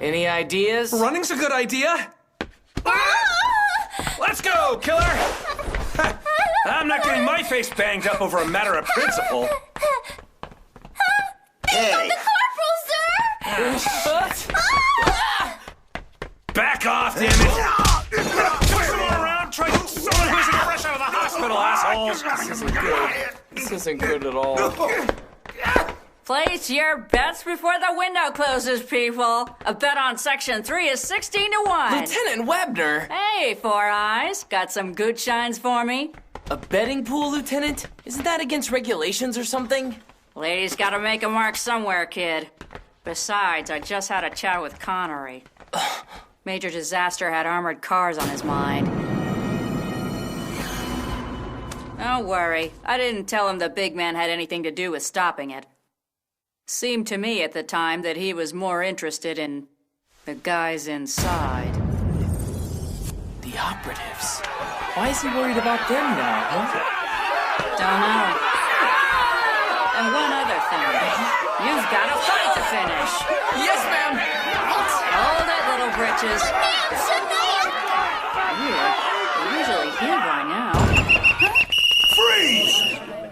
Any ideas? Running's a good idea. Let's go, killer! I'm not getting my face banged up over a matter of principle. Hey! Back off, damn it! Push them all around, try someone who's fresh out of the hospital, assholes! This isn't good at all. Place your bets before the window closes, people. A bet on Section 3 is 16 to 1. Lieutenant Webner! Hey, Four Eyes. Got some good shines for me? A betting pool, Lieutenant? Isn't that against regulations or something? Ladies gotta make a mark somewhere, kid. Besides, I just had a chat with Connery. Major Disaster had armored cars on his mind. Don't worry. I didn't tell him the big man had anything to do with stopping it. Seemed to me at the time that he was more interested in the guys inside. The operatives. Why is he worried about them now, huh? Don't know. And one other thing. You've got a fight to finish. Yes, ma'am! Hold it, little britches. You're usually here by now. Freeze!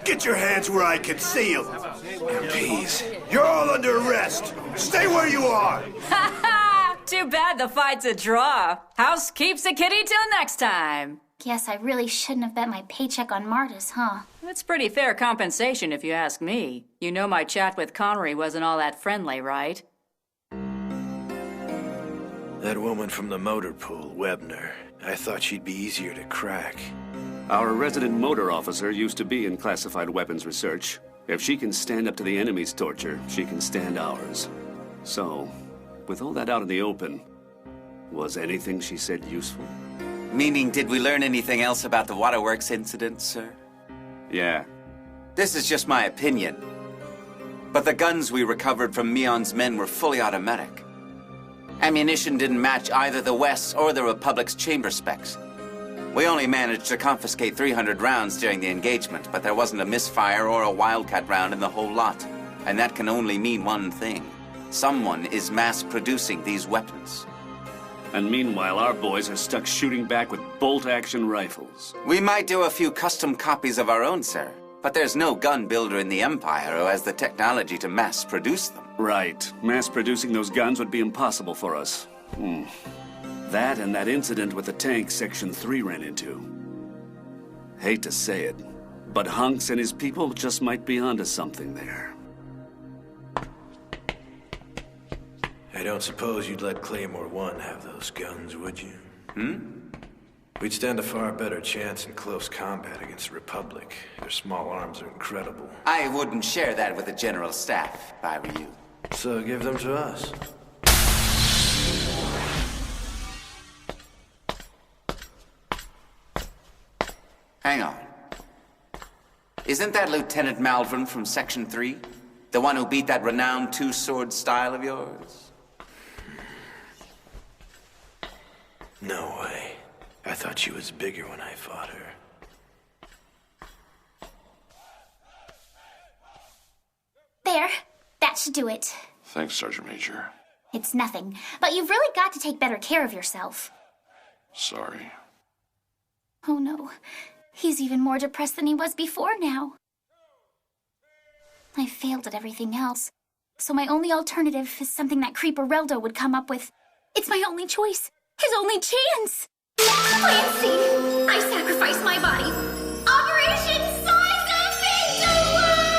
Get your hands where I can see them. MPs, you're all under arrest. Stay where you are. Ha ha! Too bad the fight's a draw. House keeps the kitty till next time. Guess I really shouldn't have bet my paycheck on Martis, huh? It's pretty fair compensation if you ask me. You know my chat with Connery wasn't all that friendly, right? That woman from the motor pool, Webner. I thought she'd be easier to crack. Our resident motor officer used to be in classified weapons research. If she can stand up to the enemy's torture, she can stand ours. So, with all that out in the open, was anything she said useful? Meaning, did we learn anything else about the waterworks incident, sir? Yeah. This is just my opinion. But the guns we recovered from Meon's men were fully automatic. Ammunition didn't match either the West's or the Republic's chamber specs. We only managed to confiscate 300 rounds during the engagement, but there wasn't a misfire or a wildcat round in the whole lot. And that can only mean one thing. Someone is mass-producing these weapons. And meanwhile, our boys are stuck shooting back with bolt-action rifles. We might do a few custom copies of our own, sir. But there's no gun builder in the Empire who has the technology to mass-produce them. Right. Mass-producing those guns would be impossible for us. That and that incident with the tank Section 3 ran into. Hate to say it, but Hunks and his people just might be onto something there. I don't suppose you'd let Claymore 1 have those guns, would you? We'd stand a far better chance in close combat against the Republic. Their small arms are incredible. I wouldn't share that with the General Staff, if I were you. So give them to us. Hang on. Isn't that Lieutenant Malvern from Section 3? The one who beat that renowned two-sword style of yours? No way. I thought she was bigger when I fought her. There. That should do it. Thanks, Sergeant Major. It's nothing. But you've really got to take better care of yourself. Sorry. Oh no. He's even more depressed than he was before now. I failed at everything else. So my only alternative is something that Creeper Reldo would come up with. It's my only choice. His only chance. Clancy! I sacrificed my body. Operation Size of Victory!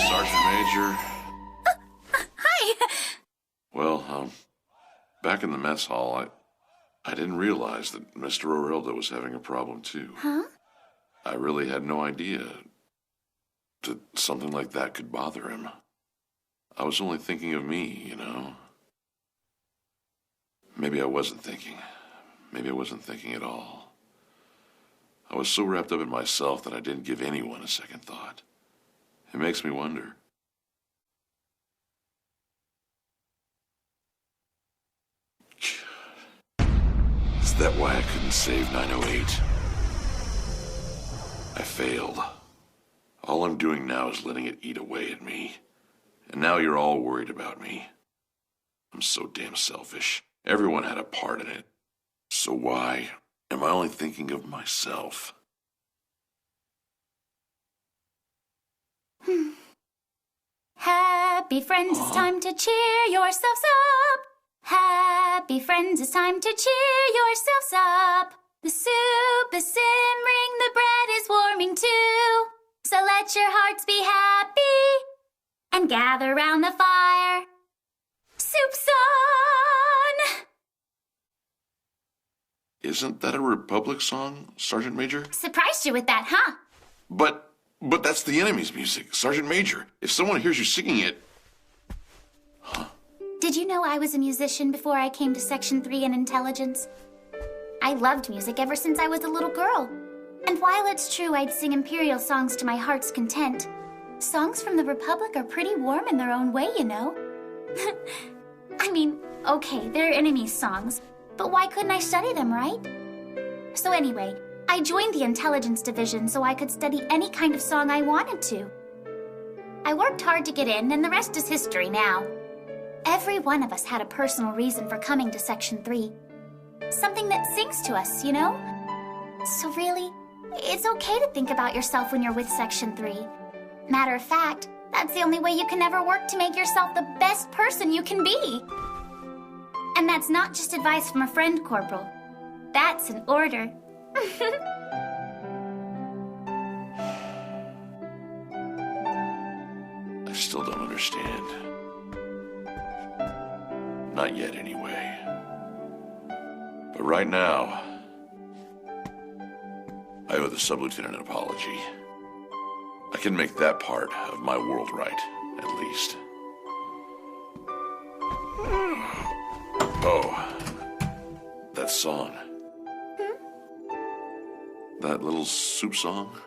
Sergeant Major. Hi. Well, back in the mess hall, I didn't realize that Mr. Orilda was having a problem, too. Huh? I really had no idea that something like that could bother him. I was only thinking of me, you know. Maybe I wasn't thinking. Maybe I wasn't thinking at all. I was so wrapped up in myself that I didn't give anyone a second thought. It makes me wonder. Is that why I couldn't save 908? I failed. All I'm doing now is letting it eat away at me. And now you're all worried about me. I'm so damn selfish. Everyone had a part in it. So why am I only thinking of myself? Happy friends, it's time to cheer yourselves up. Happy friends, it's time to cheer yourselves up. The soup is simmering, the bread is warming too. So let your hearts be happy and gather round the fire. Soup's on! Isn't that a Republic song, Sergeant Major? Surprised you with that, huh? But that's the enemy's music, Sergeant Major. If someone hears you singing it... Did you know I was a musician before I came to Section 3 in Intelligence? I loved music ever since I was a little girl. And while it's true I'd sing Imperial songs to my heart's content, songs from the Republic are pretty warm in their own way, you know? I mean, okay, they're enemy songs, but why couldn't I study them, right? So anyway, I joined the Intelligence Division so I could study any kind of song I wanted to. I worked hard to get in, and the rest is history now. Every one of us had a personal reason for coming to Section 3. Something that sings to us, you know? So really, it's okay to think about yourself when you're with Section 3. Matter of fact, that's the only way you can ever work to make yourself the best person you can be. And that's not just advice from a friend, Corporal. That's an order. I still don't understand. Not yet, anyway. But right now, I owe the sub-lieutenant an apology. I can make that part of my world right, at least. Oh, that song. That little soup song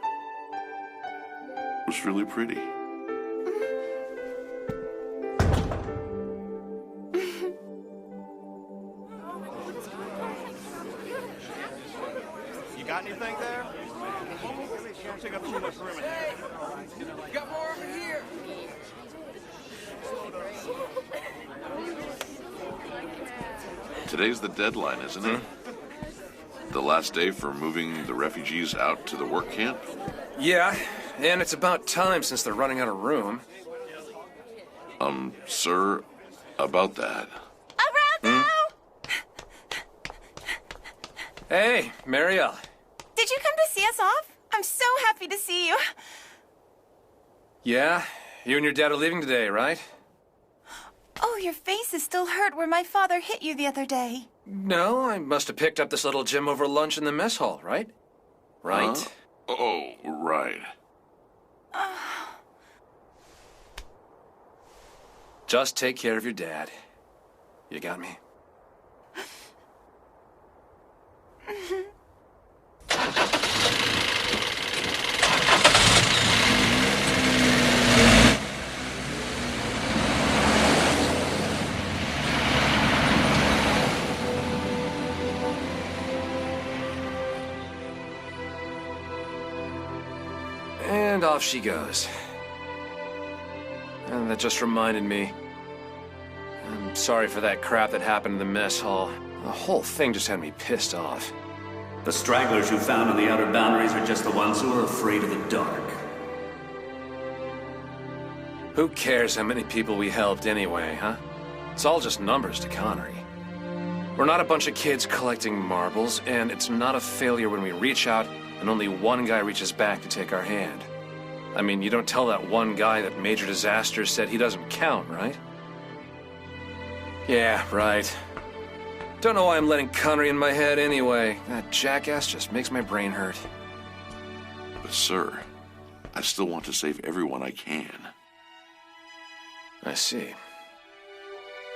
was really pretty. You got anything there? Don't take up too much room in here. You got more over here. Today's the deadline, isn't it? The last day for moving the refugees out to the work camp? Yeah, and it's about time since they're running out of room. Sir, about that. Araldo! Hey, Marielle. Did you come to see us off? I'm so happy to see you. Yeah? You and your dad are leaving today, right? Oh, your face is still hurt where my father hit you the other day. No, I must have picked up this little gem over lunch in the mess hall, right? Right? Oh, right. Just take care of your dad. You got me? And off she goes. And that just reminded me. I'm sorry for that crap that happened in the mess hall. The whole thing just had me pissed off. The stragglers you found on the outer boundaries are just the ones who are afraid of the dark. Who cares how many people we helped anyway, huh? It's all just numbers to Connery. We're not a bunch of kids collecting marbles, and it's not a failure when we reach out and only one guy reaches back to take our hand. I mean, you don't tell that one guy that Major Disaster said he doesn't count, right? Yeah, right. Don't know why I'm letting Connery in my head anyway. That jackass just makes my brain hurt. But, sir, I still want to save everyone I can. I see.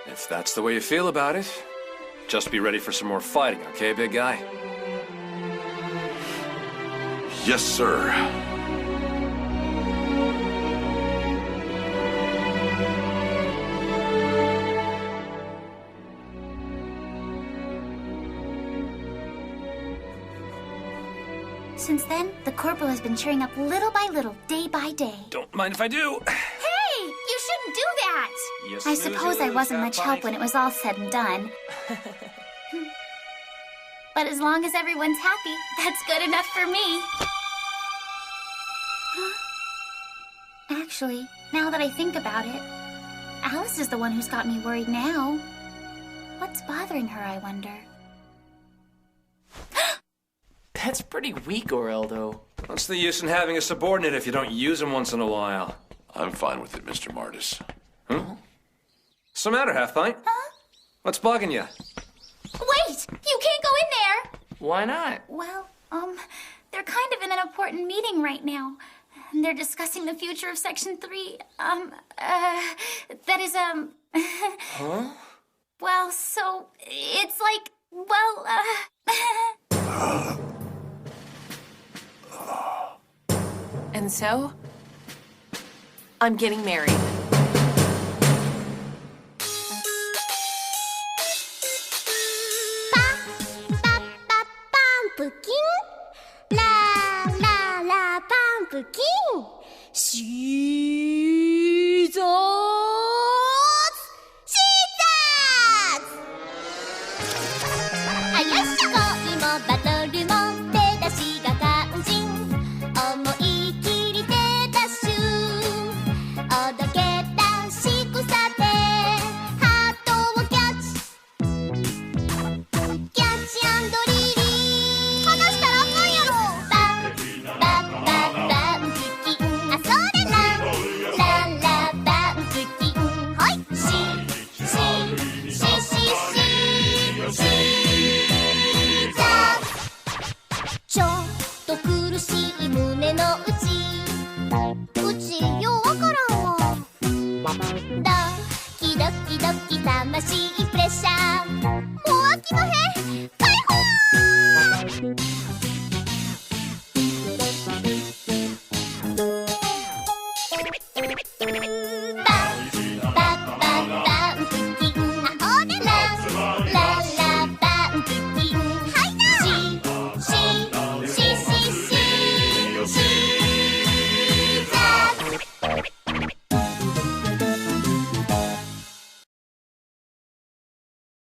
If that's the way you feel about it, just be ready for some more fighting, okay, big guy? Yes, sir. Since then, the Corporal has been cheering up little by little, day by day. Don't mind if I do. Hey! You shouldn't do that! I suppose I wasn't much help when it was all said and done. But as long as everyone's happy, that's good enough for me. Actually, now that I think about it, Alice is the one who's got me worried now. What's bothering her, I wonder? That's pretty weak, Oreldo. What's the use in having a subordinate if you don't use him once in a while? I'm fine with it, Mr. Martis. What's the matter, Half-Pint? Huh? What's bugging you? Wait! You can't go in there! Why not? Well, they're kind of in an important meeting right now. And they're discussing the future of Section 3. That is, Huh? Well, so, it's like, well, And so, I'm getting married. Pumpkin, la la la pumpkin, Jesus, Jesus. あよっしょ恋もバトルも出だしが肝心思い切り出だしゅおどけたしぐさでハートをキャッチキャッチアンドリリー離したらあかんやろババババンプキンあそれなララバンプキンほいシシシシシちょっと苦しい胸の内うちようわからんわドキドキドキ魂プレッシャーもう飽きまへん解放